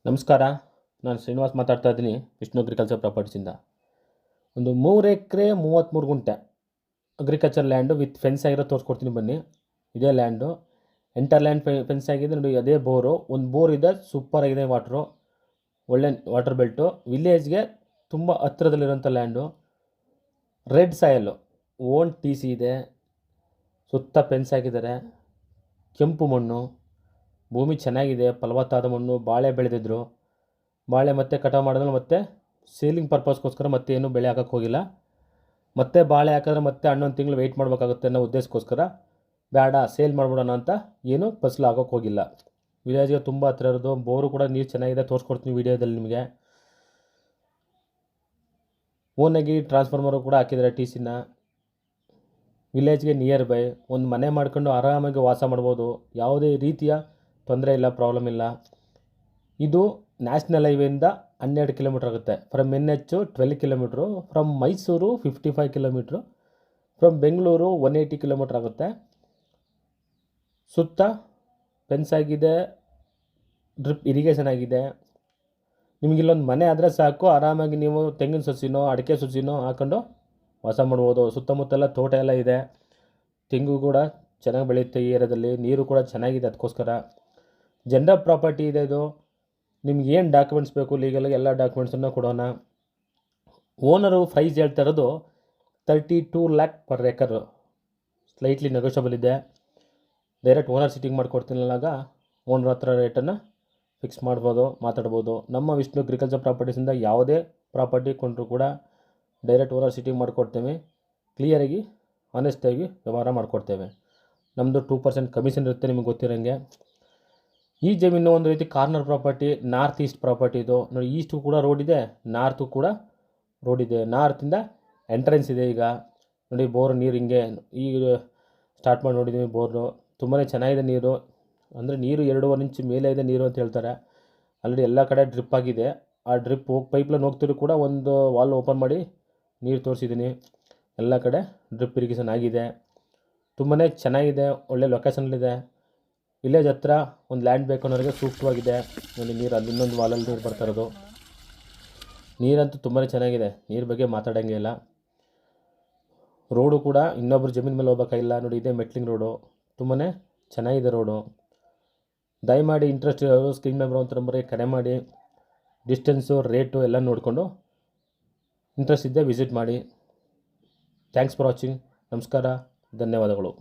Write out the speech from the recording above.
ನಮಸ್ಕಾರ. ನಾನು ಶ್ರೀನಿವಾಸ್ ಮಾತಾಡ್ತಾ ಇದ್ದೀನಿ ವಿಷ್ಣು ಅಗ್ರಿಕಲ್ಚರ್ ಪ್ರಾಪರ್ಟೀಸಿಂದ. ಒಂದು 3 ಎಕರೆ 33 ಗುಂಟೆ ಅಗ್ರಿಕಲ್ಚರ್ ಲ್ಯಾಂಡು ವಿತ್ ಫೆನ್ಸ್ ಆಗಿರೋ ತೋರಿಸ್ಕೊಡ್ತೀನಿ ಬನ್ನಿ. ಇದೇ ಲ್ಯಾಂಡು ಎಂಟರ್ ಲ್ಯಾಂಡ್ ಫೆನ್ಸ್ ಆಗಿದೆ ನೋಡಿ. ಅದೇ ಬೋರು, ಒಂದು ಬೋರ್ ಇದೆ, ಸೂಪರ್ ಆಗಿದೆ ವಾಟ್ರು, ಒಳ್ಳೆ ವಾಟರ್ ಬೆಲ್ಟು. ವಿಲೇಜ್ಗೆ ತುಂಬ ಹತ್ತಿರದಲ್ಲಿರೋಂಥ land. Red soil, own T C ಇದೆ, ಸುತ್ತ ಫೆನ್ಸ್ ಹಾಕಿದ್ದಾರೆ. ಕೆಂಪು ಮಣ್ಣು, ಭೂಮಿ ಚೆನ್ನಾಗಿದೆ, ಫಲವತ್ತಾದ ಮಣ್ಣು. ಬಾಳೆ ಬೆಳೆದಿದ್ರು, ಬಾಳೆ ಮತ್ತೆ ಕಟಾವು ಮಾಡಿದ್ರೆ ಮತ್ತೆ ಸೇಲಿಂಗ್ ಪರ್ಪಸ್ಗೋಸ್ಕರ ಮತ್ತೆ ಏನು ಬೆಳೆ ಹಾಕೋಕ್ಕೆ ಹೋಗಿಲ್ಲ. ಮತ್ತೆ ಬಾಳೆ ಹಾಕಿದ್ರೆ ಮತ್ತೆ 11 ತಿಂಗಳು ವೆಯ್ಟ್ ಮಾಡಬೇಕಾಗುತ್ತೆ ಅನ್ನೋ ಉದ್ದೇಶಕ್ಕೋಸ್ಕರ ಬೇಡ ಸೇಲ್ ಮಾಡಿಬಿಡೋಣ ಅಂತ ಏನು ಫಸಲು ಹಾಕೋಕ್ಕೆ ಹೋಗಿಲ್ಲ. ವಿಲೇಜ್ಗೆ ತುಂಬ ಹತ್ತಿರ ಇರೋದು, ಬೋರು ಕೂಡ ನೀರು ಚೆನ್ನಾಗಿದೆ, ತೋರಿಸ್ಕೊಡ್ತೀನಿ ವೀಡಿಯೋದಲ್ಲಿ ನಿಮಗೆ. ಓನಾಗಿ ಟ್ರಾನ್ಸ್ಫಾರ್ಮರು ಕೂಡ ಹಾಕಿದ್ದಾರೆ ಟಿ ಸಿನ. ವಿಲೇಜ್ಗೆ ನಿಯರ್ ಬೈ ಒಂದು ಮನೆ ಮಾಡ್ಕೊಂಡು ಆರಾಮಾಗಿ ವಾಸ ಮಾಡ್ಬೋದು. ಯಾವುದೇ ರೀತಿಯ ತೊಂದರೆ ಇಲ್ಲ, ಪ್ರಾಬ್ಲಮ್ ಇಲ್ಲ. ಇದು ನ್ಯಾಷನಲ್ ಹೈವೇಯಿಂದ 12 ಕಿಲೋಮೀಟ್ರ್ ಆಗುತ್ತೆ. From NH 12 kilometre, from Mysuru 55 kilometre, from Bengaluru 180 kilometre ಆಗುತ್ತೆ. ಸುತ್ತ ಫೆನ್ಸ್ ಆಗಿದೆ, ಡ್ರಿಪ್ ಇರಿಗೇಷನ್ ಆಗಿದೆ. ನಿಮಗಿಲ್ಲೊಂದು ಮನೆ ಆದರೆ ಸಾಕು, ಆರಾಮಾಗಿ ನೀವು ತೆಂಗಿನ ಸಸಿನೋ ಅಡಿಕೆ ಸಸಿನೋ ಹಾಕೊಂಡು ವಾಸ ಮಾಡ್ಬೋದು. ಸುತ್ತಮುತ್ತೆಲ್ಲ ತೋಟ ಎಲ್ಲ ಇದೆ, ತೆಂಗು ಕೂಡ ಚೆನ್ನಾಗಿ ಬೆಳೆಯುತ್ತೆ ಈ ಏರಿಯಾದಲ್ಲಿ. ನೀರು ಕೂಡ ಚೆನ್ನಾಗಿದೆ, ಅದಕ್ಕೋಸ್ಕರ ಜನರಲ್ ಪ್ರಾಪರ್ಟಿ ಇದೆ ಇದು. ನಿಮ್ಗೆ ಏನು ಡಾಕ್ಯುಮೆಂಟ್ಸ್ ಬೇಕು ಲೀಗಲಾಗಿ ಎಲ್ಲ ಡಾಕ್ಯುಮೆಂಟ್ಸನ್ನು ಕೊಡೋಣ. ಓನರು ಪ್ರೈಸ್ ಹೇಳ್ತಾ ಇರೋದು 32 lac per acre, slightly negotiable ಇದೆ. ಡೈರೆಕ್ಟ್ ಓನರ್ ಸಿಟ್ಟಿಂಗ್ ಮಾಡಿಕೊಡ್ತೀನಿ ಅಲ್ಲಾಗ ಓನರ್ ಹತ್ರ ರೇಟನ್ನು ಫಿಕ್ಸ್ ಮಾಡ್ಬೋದು, ಮಾತಾಡ್ಬೋದು. ನಮ್ಮ ವಿಷ್ಣು ಅಗ್ರಿಕಲ್ಚರ್ ಪ್ರಾಪರ್ಟೀಸಿಂದ ಯಾವುದೇ ಪ್ರಾಪರ್ಟಿ ಕೊಂಡ್ರೂ ಕೂಡ ಡೈರೆಕ್ಟ್ ಓನರ್ ಸಿಟ್ಟಿಂಗ್ ಮಾಡಿಕೊಡ್ತೇವೆ. ಕ್ಲಿಯರಾಗಿ ಆನೆಸ್ಟಾಗಿ ವ್ಯವಹಾರ ಮಾಡಿಕೊಡ್ತೇವೆ. ನಮ್ಮದು 2% ಕಮಿಷನ್ ಇರುತ್ತೆ, ನಿಮಗೆ ಗೊತ್ತಿರೋಂಗೆ. ಈ ಜಮೀನು ಒಂದು ರೀತಿ corner property, north East property ಇದು ನೋಡಿ. ಈಸ್ಟು ಕೂಡ ರೋಡ್ ಇದೆ, ನಾರ್ತು ಕೂಡ ರೋಡ್ ಇದೆ. ನಾರ್ತಿಂದ ಎಂಟ್ರೆನ್ಸ್ ಇದೆ. ಈಗ ನೋಡಿ ಬೋರ್ ನೀರು ಹಿಂಗೆ ಈಗ ಸ್ಟಾರ್ಟ್ ಮಾಡಿ ನೋಡಿದ್ದೀವಿ. ಬೋರು ತುಂಬಾ ಚೆನ್ನಾಗಿದೆ ನೀರು, ಅಂದರೆ ನೀರು 2.5 ಇಂಚ್ ಮೇಲೆ ಇದೆ ನೀರು ಅಂತ ಹೇಳ್ತಾರೆ. ಆಲ್ರೆಡಿ ಎಲ್ಲ ಕಡೆ ಡ್ರಿಪ್ ಆಗಿದೆ. ಆ ಡ್ರಿಪ್ ಪೈಪ್ಲೈನ್ ಹೋಗ್ತಿದ್ರು ಕೂಡ ಒಂದು ವಾಲ್ ಓಪನ್ ಮಾಡಿ ನೀರು ತೋರಿಸಿದ್ದೀನಿ. ಎಲ್ಲ ಕಡೆ ಡ್ರಿಪ್ ಇರಿಗೇಷನ್ ಆಗಿದೆ. ತುಂಬಾ ಚೆನ್ನಾಗಿದೆ, ಒಳ್ಳೆ ಲೊಕೇಶನಲ್ಲಿದೆ. ವಿಲೇಜ್ ಹತ್ರ ಒಂದು ಲ್ಯಾಂಡ್ ಬೇಕು ಅನ್ನೋರಿಗೆ ಸೂಕ್ತವಾಗಿದೆ. ನೋಡಿ ನೀರು ಅಲ್ಲಿ ಇನ್ನೊಂದು ವಾಲಲ್ಲಿ ನೀರು ಬರ್ತಾ ಇರೋದು. ನೀರಂತೂ ತುಂಬಾ ಚೆನ್ನಾಗಿದೆ, ನೀರು ಬಗ್ಗೆ ಮಾತಾಡೋಂಗೆ ಇಲ್ಲ. ರೋಡು ಕೂಡ ಇನ್ನೊಬ್ಬರು ಜಮೀನು ಮೇಲೆ ಹೋಗ್ಬೇಕಾಗಿಲ್ಲ ನೋಡಿ. ಇದೇ ಮೆಟ್ಲಿಂಗ್ ರೋಡು, ತುಂಬಾ ಚೆನ್ನಾಗಿದೆ ರೋಡು. ದಯಮಾಡಿ ಇಂಟ್ರೆಸ್ಟ್ ಇರೋರು ಸ್ಕ್ರೀನ್ ಮೇಲೆ ಬರುವಂಥ ನಂಬರಿಗೆ ಕರೆ ಮಾಡಿ ಡಿಸ್ಟೆನ್ಸು ರೇಟು ಎಲ್ಲ ನೋಡಿಕೊಂಡು ಇಂಟ್ರೆಸ್ಟ್ ಇದ್ದರೆ ವಿಸಿಟ್ ಮಾಡಿ. Thanks for watching. ನಮಸ್ಕಾರ, ಧನ್ಯವಾದಗಳು.